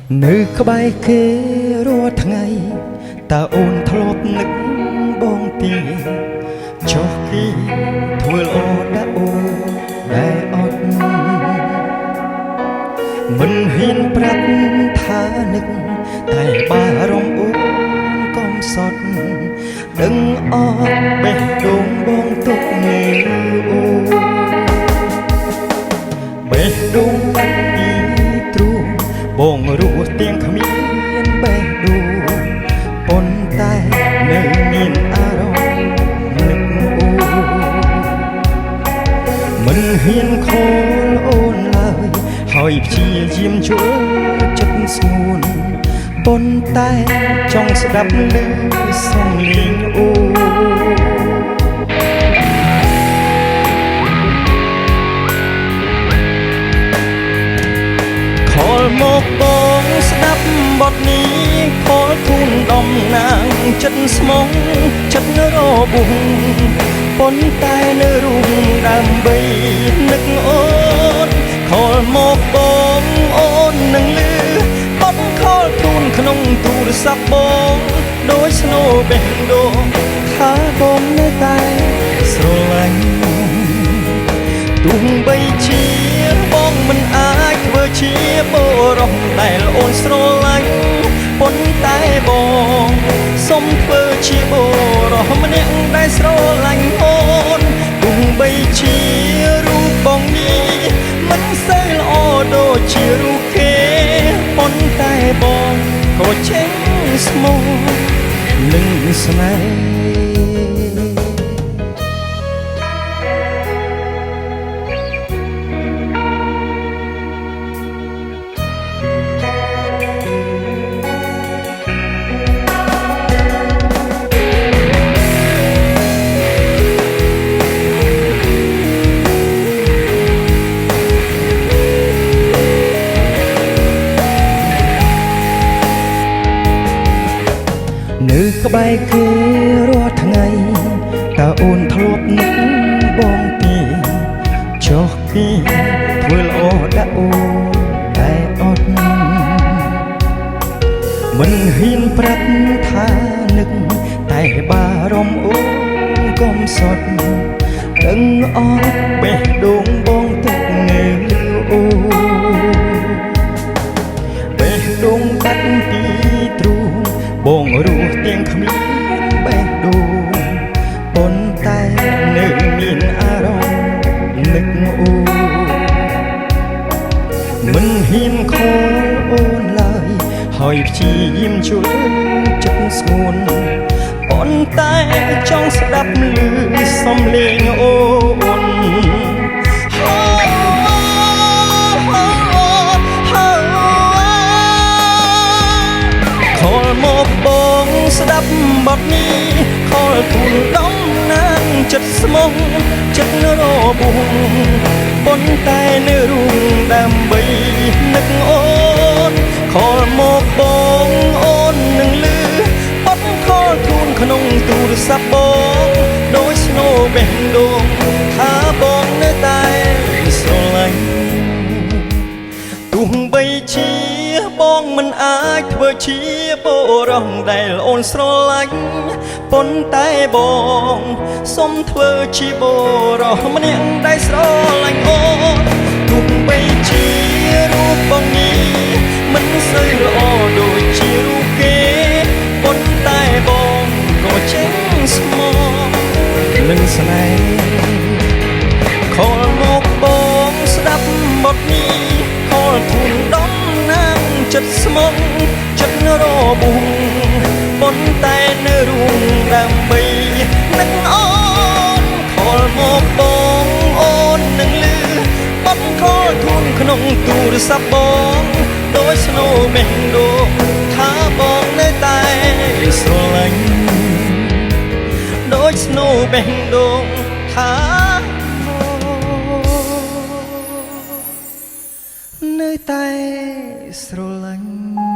នៅក្បែរគេរាល់ថ្ងៃតើអូនធ្លាប់នឹកបងទីចុះគេធ្វើល្អដាក់អូនដែលអត់មិនហ៊ានប្រាប់ថានឹកតែបារម្ភអូនកុំសត់ដឹងអត់បេះដូងបងទុកនៅអូបេះដូងបាត់ពីទ្រូងបងរស់ទាំងគ្មានបេះដូងប៉ុន្តែនៅមានអារម្មណ៍នឹកអូមិនហ៊ានខលអូនឡើយហើយព្យាយាមជួយចិត្តស្ងួនប៉ុន្តែចង់ស្ដាប់ឮសំឡេងអូខលមកបងស្ដាប់បទនេះខលទូនដំណាងចិត្តស្មងចិត្តរបួសប៉ុន្តែនៅរូបដើម្បីនឹកអូនខលមកបងអូននឹងលឺបទខលទូនក្នុងទូរស័ព្ទបងដោយស្នូបេះដូងថាបងនៅតែស្រឡាញ់ទោះបីជាបងមិនអាចធ្វើជាបុរសដែលអូនស្រឡាញ់ប៉ុន្តែបងសូមធ្វើជាបុរសម្នាក់ដែលស្រឡាញ់អូនទោះបីជារូបបងនេះមិនសូវល្អដូចជារូបគេប៉ុន្តែបងក៏ចេញស្មោះនឹងស្នេហ៍នៅក្បែរគេរាល់ថ្ងៃតើអូនធ្លាប់នឹកបងទេចុះគេធ្វើល្អដាក់អូនតែអត់មិនហ៊ានប្រាប់ថានឹកតែបារម្ភអូនកុំសត់ដឹងអត់បេះដូងបងទុកនៅអូបេះដូងបាត់ពីទ្រូងបងរស់ទាំងគ្មានបេះដូងប៉ុន្តែនៅមានអារម្មណ៍នឹកអូមិនហ៊ានខលអូនឡើយហើយព្យាយាមជួយចិត្តស្ងួនប៉ុន្តែចង់ស្ដាប់ឮសំឡេងអូនខលមកបងស្ដាប់បទនេះខលទូលដំណាងចិត្តស្មោះចិត្តរបួសប៉ុន្តែនៅរូបដើម្បីនឹកអូនខលមកបងអូននឹងលឺបទខលទូលក្នុងទូរស័ព្ទបងដោយស្នូបេះដូងថាបងនៅតែស្រឡាញ់ទោះបីជាបងមិនអាចធ្វើជាបុរសដែលអូនស្រឡាញ់ប៉ុន្តែបងសូមធ្វើជាបុរសម្នាក់ដែលស្រឡាញ់អូនទោះបីជារូបបងនេះមិនសូវល្អដូចជារូបគេប៉ុន្តែបងក៏ចេញស្មោះនឹងស្នេហ៍ខលមកបងស្ដាប់បទនេះខលទូនដំណាងចិត្តស្មោះចិត្តរបួសប៉ុន្តែនៅរួមដើម្បីនឹកអូនខលមកបងអូននឹងលឺបទខលទូនក្នុងទូរស័ព្ទបងដោយស្នូបេះដូងថាបងនៅតែស្រឡាញ់ដោយស្នូបេះដូងថានៅតែស្រឡាញ់